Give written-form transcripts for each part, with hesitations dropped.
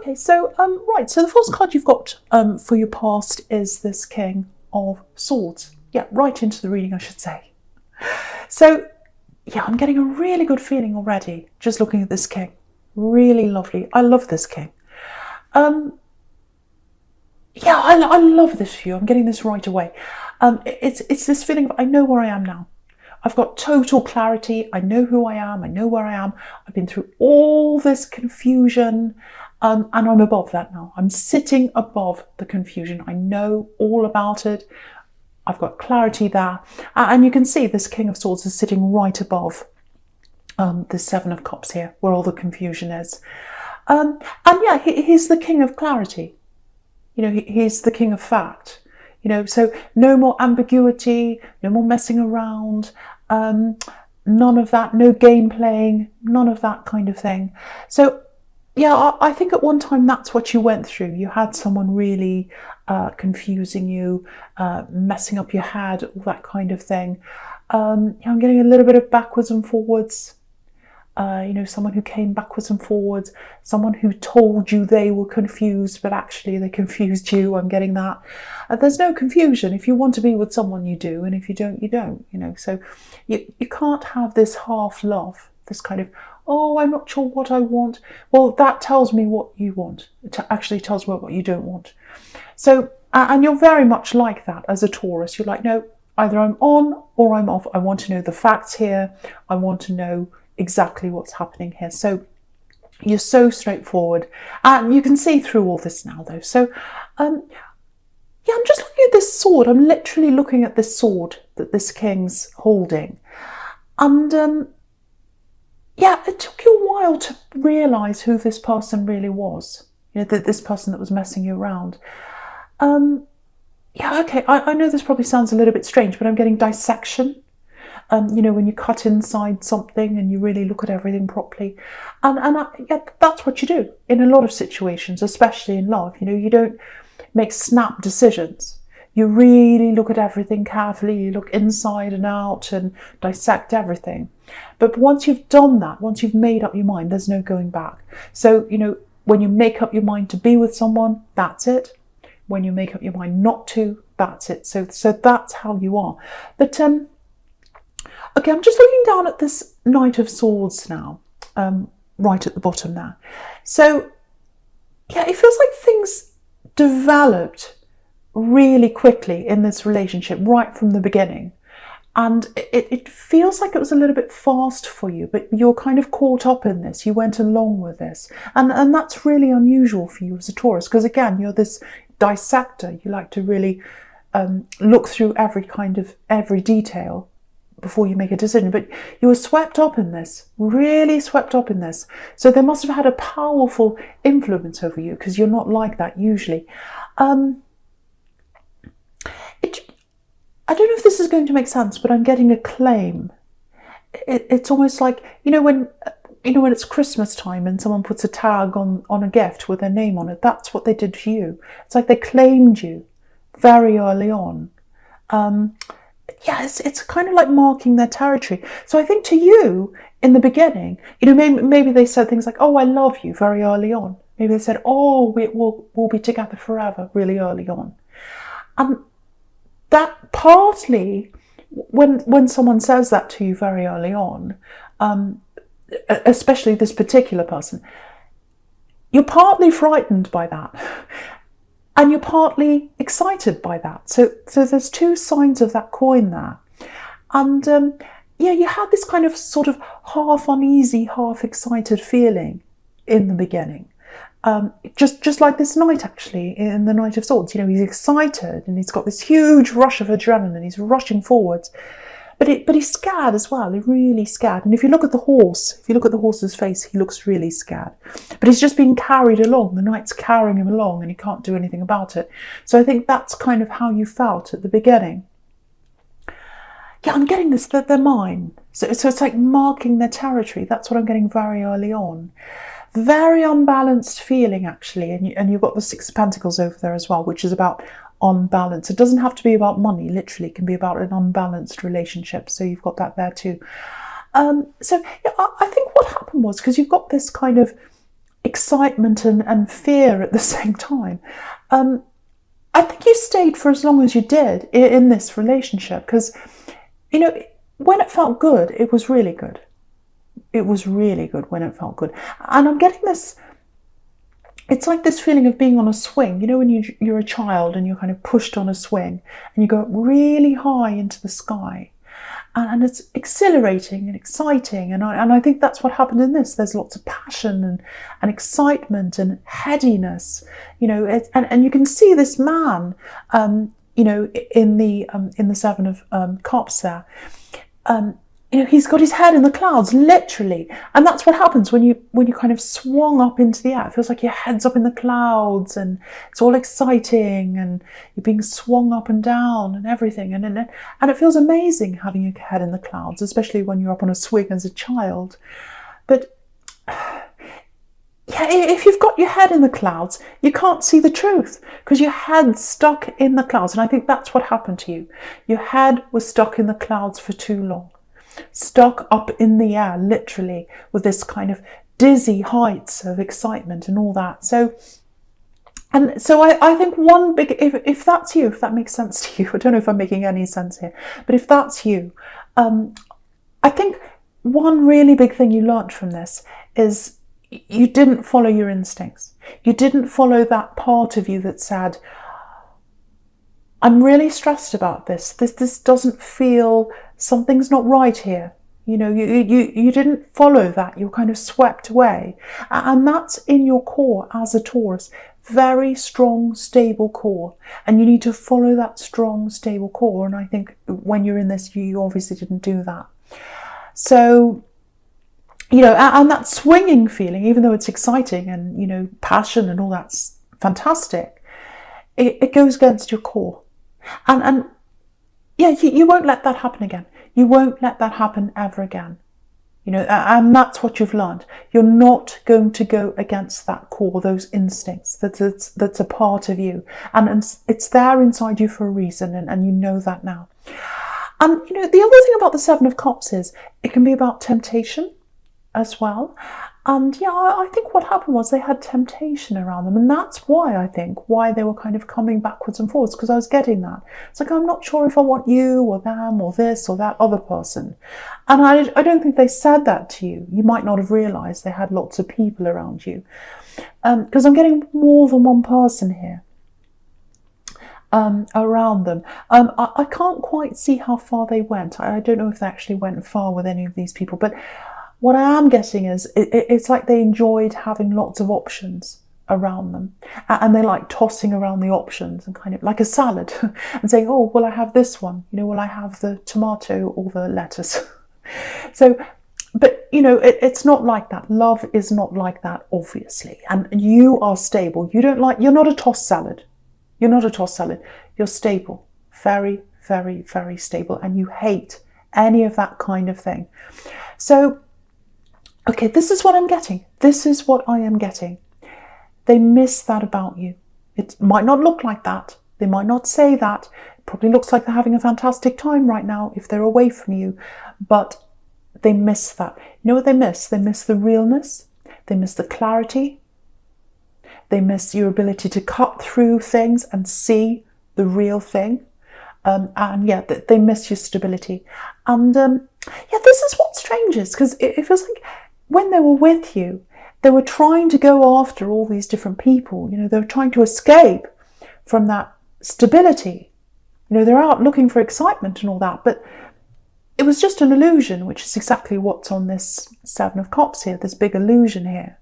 Okay, so right, so the first card you've got for your past is this King of Swords. Yeah, right into the reading, I should say. So yeah, I'm getting a really good feeling already just looking at this King. Really lovely. I love this King. Yeah, I love this view. I'm getting this right away. It's this feeling of I know where I am now. I've got total clarity. I know who I am. I know where I am. I've been through all this confusion, and I'm above that now. I'm sitting above the confusion. I know all about it. I've got clarity there. And you can see this King of Swords is sitting right above the Seven of Cups here, where all the confusion is. And yeah, he's the King of Clarity. You know, he's the King of Fact. You know, so no more ambiguity, no more messing around, none of that, no game playing, none of that kind of thing. So yeah, I think at one time that's what you went through. You had someone really confusing you, messing up your head, all that kind of thing. I'm getting a little bit of backwards and forwards. You know, someone who came backwards and forwards, someone who told you they were confused, but actually they confused you. I'm getting that. There's no confusion. If you want to be with someone, you do, and if you don't, you don't. You know, so you can't have this half love, this kind of, oh, I'm not sure what I want. Well, that tells me what you want. It actually tells me what you don't want. So, and you're very much like that as a Taurus. You're like, no, either I'm on or I'm off. I want to know the facts here. I want to know exactly what's happening here. So you're so straightforward, and you can see through all this now though. So yeah, I'm just looking at this sword. I'm literally looking at this sword that this King's holding, and yeah, it took you a while to realise who this person really was. You know, this person that was messing you around. Yeah, okay, I know this probably sounds a little bit strange, but I'm getting dissection. You know, when you cut inside something and you really look at everything properly. And yeah, that's what you do in a lot of situations, especially in love. You know, you don't make snap decisions. You really look at everything carefully. You look inside and out and dissect everything. But once you've done that, once you've made up your mind, there's no going back. So, you know, when you make up your mind to be with someone, that's it. When you make up your mind not to, that's it. So that's how you are. But okay, I'm just looking down at this Knight of Swords now, right at the bottom there. So, yeah, it feels like things developed really quickly in this relationship right from the beginning. And it feels like it was a little bit fast for you, but you're kind of caught up in this. You went along with this. And that's really unusual for you as a Taurus, because again, you're this dissector. You like to really look through every detail before you make a decision, but you were swept up in this, really swept up in this. So they must have had a powerful influence over you, because you're not like that usually. I don't know if this is going to make sense, but I'm getting a claim. It's almost like, you know when it's Christmas time and someone puts a tag on a gift with their name on it, that's what they did to you. It's like they claimed you very early on. Yeah, it's kind of like marking their territory. So I think to you, in the beginning, you know, maybe they said things like, oh, I love you, very early on. Maybe they said, oh, we'll be together forever, really early on. And that partly, when someone says that to you very early on, especially this particular person, you're partly frightened by that. And you're partly excited by that. So there's two sides of that coin there. And yeah, you had this kind of sort of half uneasy, half excited feeling in the beginning. Just like this knight, actually, in the Knight of Swords. You know, he's excited and he's got this huge rush of adrenaline. He's rushing forwards. But he's scared as well. He's really scared. And if you look at the horse, if you look at the horse's face, he looks really scared. But he's just being carried along. The knight's carrying him along and he can't do anything about it. So I think that's kind of how you felt at the beginning. Yeah, I'm getting this, that they're mine. So it's like marking their territory. That's what I'm getting very early on. Very unbalanced feeling, actually. And you've got the Six of Pentacles over there as well, which is about unbalanced. It doesn't have to be about money, literally. It can be about an unbalanced relationship. So you've got that there too. So yeah, I think what happened was, because you've got this kind of excitement and fear at the same time. I think you stayed for as long as you did in this relationship because, when it felt good, it was really good. It was really good when it felt good. And I'm getting this, it's like this feeling of being on a swing. When you're a child and you're kind of pushed on a swing and you go up really high into the sky. And it's exhilarating and exciting. And I think that's what happened in this. There's lots of passion and excitement and headiness, and you can see this man, in the Seven of Cups there. He's got his head in the clouds, literally. And that's what happens when you kind of swung up into the air. It feels like your head's up in the clouds and it's all exciting and you're being swung up and down and everything. And it feels amazing having your head in the clouds, especially when you're up on a swing as a child. But yeah, if you've got your head in the clouds, you can't see the truth because your head's stuck in the clouds. And I think that's what happened to you. Your head was stuck in the clouds for too long. Stuck up in the air, literally, with this kind of dizzy heights of excitement and all that. So I think one big, if that's you, if that makes sense to you, I don't know if I'm making any sense here, but if that's you, I think one really big thing you learnt from this is you didn't follow your instincts. You didn't follow that part of you that said, I'm really stressed about this. This doesn't feel, something's not right here. You didn't follow that. You're kind of swept away. And that's in your core as a Taurus. Very strong, stable core. And you need to follow that strong, stable core. And I think when you're in this, you obviously didn't do that. So, and that swinging feeling, even though it's exciting and, passion and all that's fantastic, it goes against your core. And yeah, you won't let that happen again. You won't let that happen ever again. And that's what you've learned. You're not going to go against that core, those instincts that's a part of you. And it's there inside you for a reason, and you know that now. And, the other thing about the Seven of Cups is it can be about temptation as well. And yeah, I think what happened was they had temptation around them. And that's why they were kind of coming backwards and forwards, because I was getting that. It's like, I'm not sure if I want you or them or this or that other person. And I don't think they said that to you. You might not have realised they had lots of people around you. Because I'm getting more than one person here around them. I can't quite see how far they went. I don't know if they actually went far with any of these people, but what I am getting is it's like they enjoyed having lots of options around them, and they like tossing around the options and kind of like a salad and saying, oh, will I have this one? Will I have the tomato or the lettuce? So, but it's not like that. Love is not like that, obviously. And you are stable. You're not a tossed salad. You're not a tossed salad. You're stable. Very, very, very stable. And you hate any of that kind of thing. So, okay, this is what I'm getting. This is what I am getting. They miss that about you. It might not look like that. They might not say that. It probably looks like they're having a fantastic time right now if they're away from you. But they miss that. You know what they miss? They miss the realness. They miss the clarity. They miss your ability to cut through things and see the real thing. And yeah, they miss your stability. And yeah, this is what strange is, because it feels like when they were with you, they were trying to go after all these different people. They were trying to escape from that stability. They're out looking for excitement and all that, but it was just an illusion, which is exactly what's on this Seven of Cups here, this big illusion here.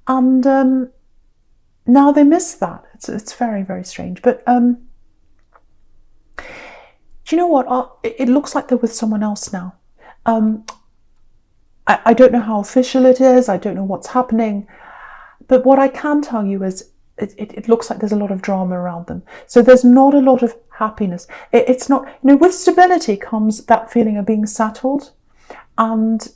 And now they miss that. It's very, very strange. But do you know what? It looks like they're with someone else now. I don't know how official it is. I don't know what's happening. But what I can tell you is it looks like there's a lot of drama around them. So there's not a lot of happiness. It's not, with stability comes that feeling of being settled. And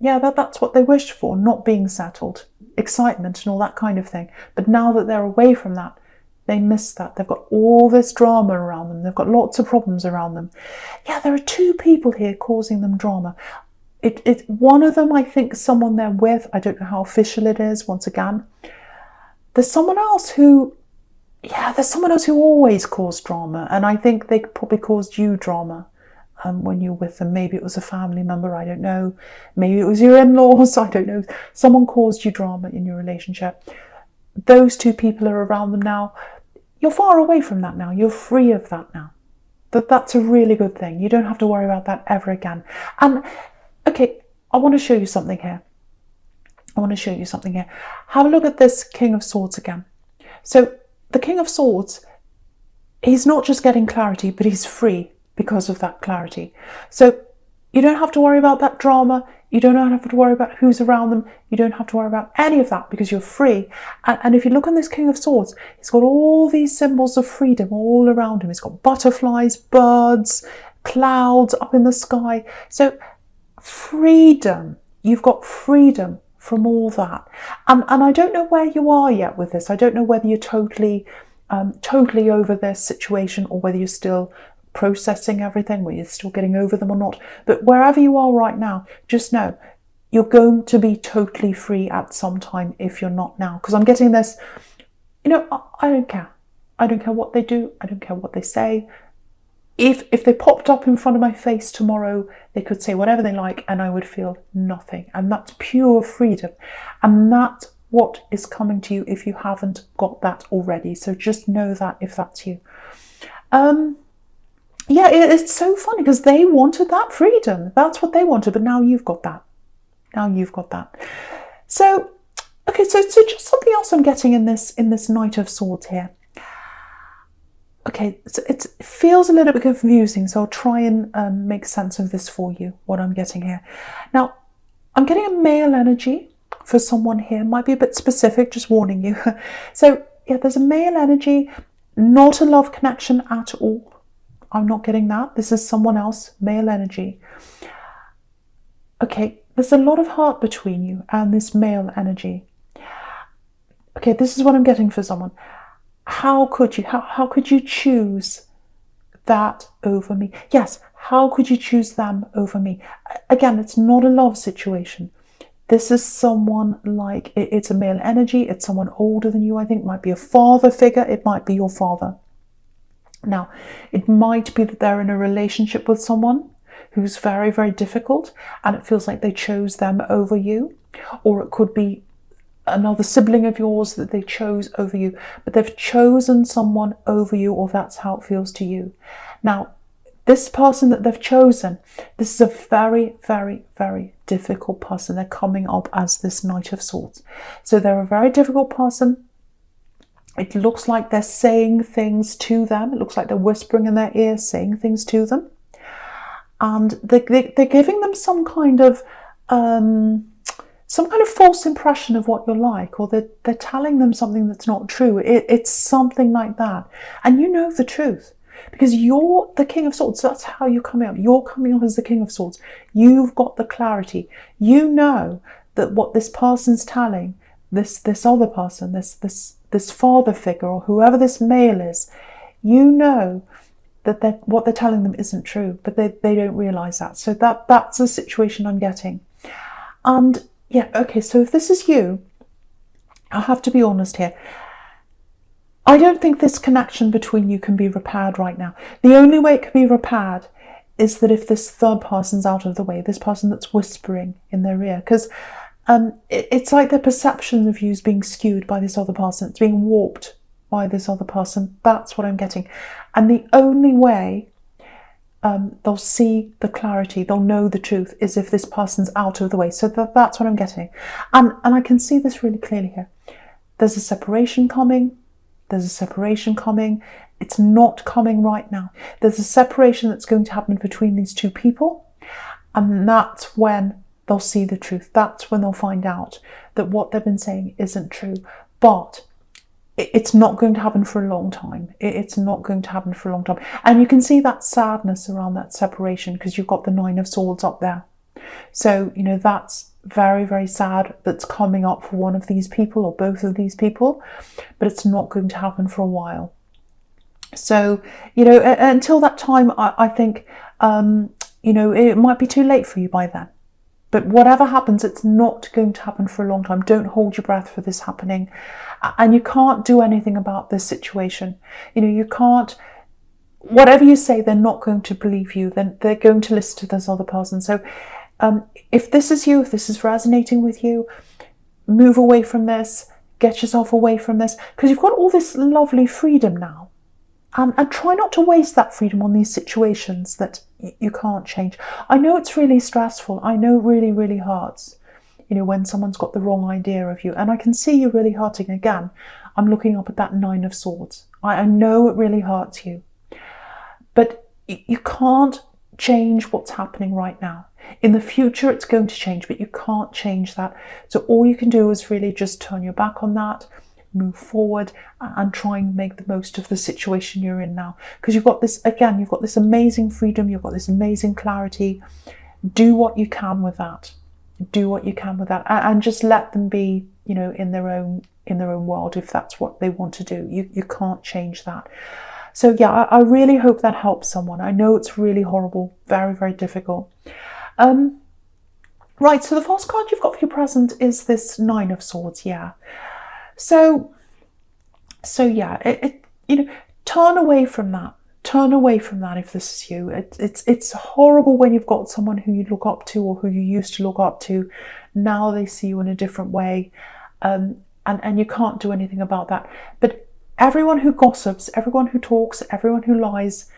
yeah, that's what they wished for, not being settled, excitement and all that kind of thing. But now that they're away from that, they miss that. They've got all this drama around them. They've got lots of problems around them. Yeah, there are two people here causing them drama. one of them, I think someone they're with, I don't know how official it is, once again. There's someone else who, there's someone else who always caused drama, and I think they probably caused you drama when you were with them. Maybe it was a family member, I don't know. Maybe it was your in-laws, I don't know. Someone caused you drama in your relationship. Those two people are around them now. You're far away from that now. You're free of that now. That's a really good thing. You don't have to worry about that ever again. And, okay, I want to show you something here. Have a look at this King of Swords again. So the King of Swords, he's not just getting clarity, but he's free because of that clarity. So you don't have to worry about that drama. You don't have to worry about who's around them. You don't have to worry about any of that because you're free. And if you look on this King of Swords, he's got all these symbols of freedom all around him. He's got butterflies, birds, clouds up in the sky. So freedom. You've got freedom from all that. And I don't know where you are yet with this. I don't know whether you're totally over this situation or whether you're still processing everything, whether you're still getting over them or not. But wherever you are right now, just know you're going to be totally free at some time if you're not now. Because I'm getting this, I don't care. I don't care what they do. I don't care what they say. If they popped up in front of my face tomorrow, they could say whatever they like and I would feel nothing. And that's pure freedom. And that's what is coming to you if you haven't got that already. So just know that if that's you. It's so funny because they wanted that freedom. That's what they wanted, but now you've got that. So, okay, so just something else I'm getting in this Knight of Swords here. Okay, so it feels a little bit confusing, so I'll try and make sense of this for you, what I'm getting here. Now, I'm getting a male energy for someone here. Might be a bit specific, just warning you. So, yeah, there's a male energy, not a love connection at all. I'm not getting that. This is someone else, male energy. Okay, there's a lot of heart between you and this male energy. Okay, this is what I'm getting for someone. How could you choose that over me? Yes, how could you choose them over me? Again, it's not a love situation. This is someone like, it's a male energy, it's someone older than you, I think, might be a father figure, it might be your father. Now, it might be that they're in a relationship with someone who's very, very difficult and it feels like they chose them over you. Or it could be another sibling of yours that they chose over you, but they've chosen someone over you, or that's how it feels to you. Now, this person that they've chosen, this is a very, very, very difficult person. They're coming up as this Knight of Swords. So they're a very difficult person. It looks like they're saying things to them. It looks like they're whispering in their ear, saying things to them. And they're giving them some kind of false impression of what you're like, or they're telling them something that's not true. It's something like that. And you know the truth. Because you're the King of Swords. That's how you're coming up. You're coming up as the King of Swords. You've got the clarity. You know that what this person's telling, this other person, this father figure, or whoever this male is, you know that what they're telling them isn't true, but they don't realise that. So that's the situation I'm getting. And yeah, okay, so if this is you, I have to be honest here. I don't think this connection between you can be repaired right now. The only way it can be repaired is that if this third person's out of the way, this person that's whispering in their ear, because it's like their perception of you is being skewed by this other person. It's being warped by this other person. That's what I'm getting. And the only way they'll see the clarity, they'll know the truth, is if this person's out of the way. So that's what I'm getting. And I can see this really clearly here. There's a separation coming. There's a separation coming. It's not coming right now. There's a separation that's going to happen between these two people. And that's when they'll see the truth. That's when they'll find out that what they've been saying isn't true. But it's not going to happen for a long time. It's not going to happen for a long time. And you can see that sadness around that separation because you've got the Nine of Swords up there. So, you know, that's very, very sad that's coming up for one of these people or both of these people, but it's not going to happen for a while. So, you know, until that time, I think, you know, it might be too late for you by then. But whatever happens, it's not going to happen for a long time. Don't hold your breath for this happening. And you can't do anything about this situation. You can't, whatever you say, they're not going to believe you. Then they're going to listen to this other person. So if this is you, if this is resonating with you, move away from this, get yourself away from this, because you've got all this lovely freedom now. And try not to waste that freedom on these situations that you can't change. I know it's really stressful. I know it really, really hurts, when someone's got the wrong idea of you. And I can see you really hurting. Again, I'm looking up at that 9 of Swords. I know it really hurts you. But you can't change what's happening right now. In the future, it's going to change, but you can't change that. So all you can do is really just turn your back on that, move forward, and try and make the most of the situation you're in now. Because you've got this, again, you've got this amazing freedom, you've got this amazing clarity. Do what you can with that. Do what you can with that, and just let them be, in their own world, if that's what they want to do. You can't change that. So yeah, I really hope that helps someone. I know it's really horrible, very, very difficult. Right, so the first card you've got for your present is this 9 of Swords, yeah. So yeah, turn away from that. Turn away from that if this is you. It's horrible when you've got someone who you look up to or who you used to look up to. Now they see you in a different way, and you can't do anything about that. But everyone who gossips, everyone who talks, everyone who lies,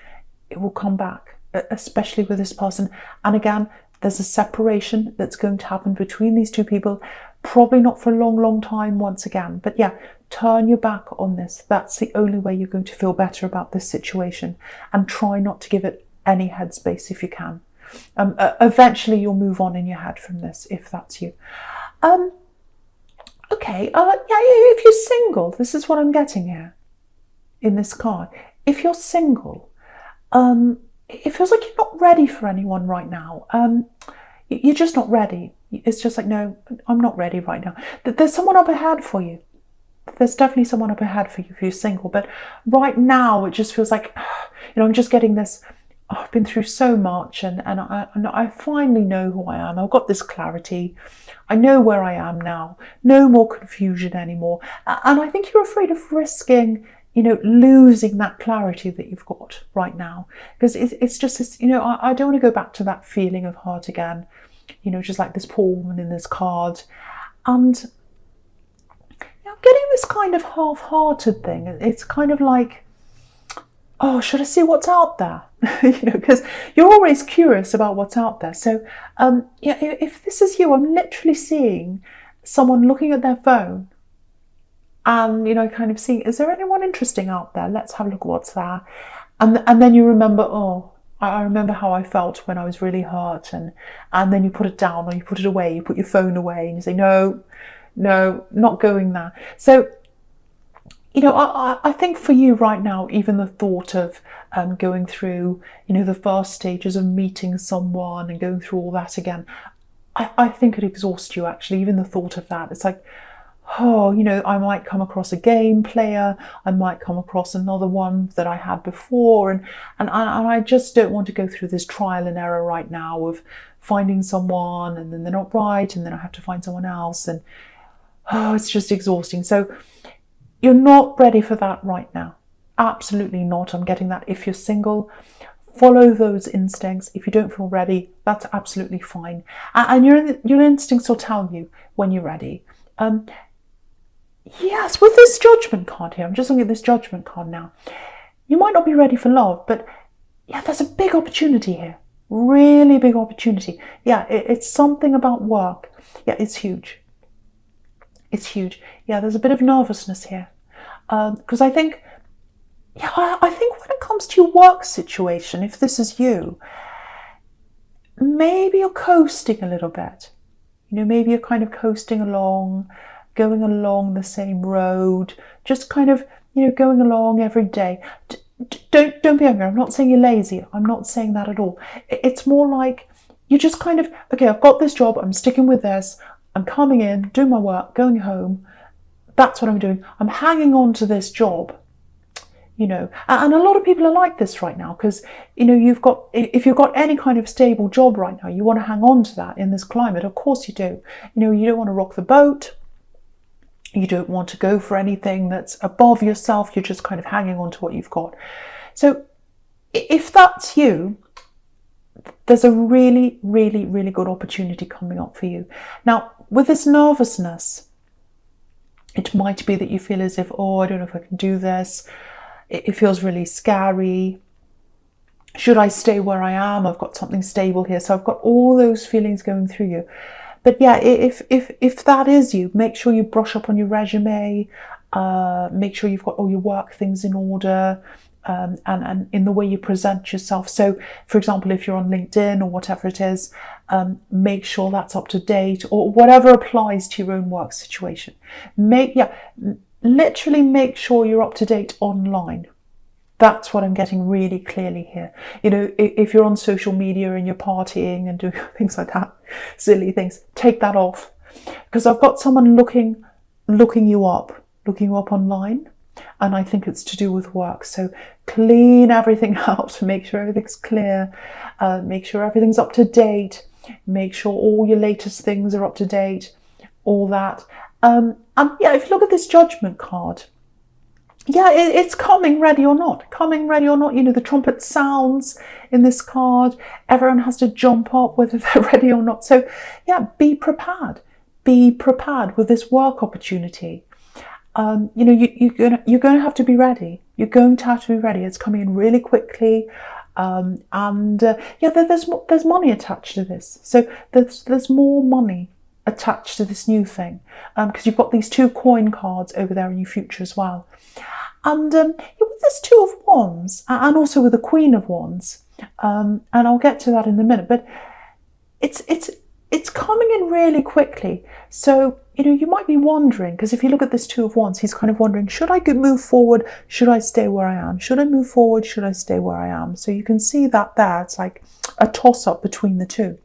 it will come back, especially with this person. And again, there's a separation that's going to happen between these two people. Probably not for a long, long time once again. But yeah, turn your back on this. That's the only way you're going to feel better about this situation. And try not to give it any headspace if you can. Eventually you'll move on in your head from this, if that's you. Okay, yeah, if you're single, this is what I'm getting here in this card. If you're single, it feels like you're not ready for anyone right now. You're just not ready. It's just like, no, I'm not ready right now. There's someone up ahead for you. There's definitely someone up ahead for you if you're single. But right now, it just feels like, I'm just getting this, I've been through so much, and I finally know who I am. I've got this clarity. I know where I am now. No more confusion anymore. And I think you're afraid of risking, losing that clarity that you've got right now. Because it's just this, I don't want to go back to that feeling of hurt again. Just like this poor woman in this card. And I'm getting this kind of half-hearted thing. It's kind of like, oh, should I see what's out there? Because you're always curious about what's out there. So yeah, if this is you, I'm literally seeing someone looking at their phone and, kind of seeing, is there anyone interesting out there? Let's have a look at what's there. And then you remember, oh, I remember how I felt when I was really hurt, and then you put it down, or you put it away, you put your phone away, and you say, no, not going there. So, I think for you right now, even the thought of going through, the first stages of meeting someone and going through all that again, I think it exhausts you, actually, even the thought of that. It's like, oh, I might come across a game player, I might come across another one that I had before, and I just don't want to go through this trial and error right now of finding someone, and then they're not right, and then I have to find someone else, and it's just exhausting. So you're not ready for that right now. Absolutely not. I'm getting that. If you're single, follow those instincts. If you don't feel ready, that's absolutely fine. And your instincts will tell you when you're ready. Yes, with this Judgment card here, I'm just looking at this Judgment card now. You might not be ready for love, but yeah, there's a big opportunity here. Really big opportunity. Yeah, it's something about work. Yeah, it's huge. It's huge. Yeah, there's a bit of nervousness here. Because I think when it comes to your work situation, if this is you, maybe you're coasting a little bit. Maybe you're kind of coasting along, going along the same road, just kind of, going along every day. Don't be angry. I'm not saying you're lazy. I'm not saying that at all. It's more like you just kind of, okay, I've got this job. I'm sticking with this. I'm coming in, doing my work, going home. That's what I'm doing. I'm hanging on to this job you know. And a lot of people are like this right now because, you know, if you've got any kind of stable job right now, you want to hang on to that in this climate. Of course you do. You know, you don't want to rock the boat. You don't want to go for anything that's above yourself. You're just kind of hanging on to what you've got. So if that's you, there's a really, really, really good opportunity coming up for you. Now, with this nervousness, it might be that you feel as if, oh, I don't know if I can do this. It feels really scary. Should I stay where I am? I've got something stable here. So I've got all those feelings going through you. But yeah, if that is you, make sure you brush up on your resume. Make sure you've got all your work things in order. And in the way you present yourself. So, for example, if you're on LinkedIn or whatever it is, make sure that's up to date, or whatever applies to your own work situation. Literally make sure you're up to date online. That's what I'm getting really clearly here. You know, if you're on social media and you're partying and doing things like that, silly things, take that off. Because I've got someone looking you up online. And I think it's to do with work. So clean everything out, make sure everything's clear, make sure everything's up to date, make sure all your latest things are up to date, all that. And yeah, if you look at this judgment card, yeah, it's coming ready or not. You know, the trumpet sounds in this card. Everyone has to jump up whether they're ready or not. So yeah, be prepared. Be prepared with this work opportunity. You know, you're going to have to be ready. You're going to have to be ready. It's coming in really quickly, yeah, there's money attached to this. So there's more money attached to this new thing, because you've got these 2 coin cards over there in your future as well, and with this 2 of Wands, and also with the Queen of Wands, and I'll get to that in a minute. But it's coming in really quickly. So, you know, you might be wondering, because if you look at this 2 of Wands, he's kind of wondering, should I move forward? Should I stay where I am? Should I move forward? Should I stay where I am? So you can see that there. It's like a toss-up between the 2.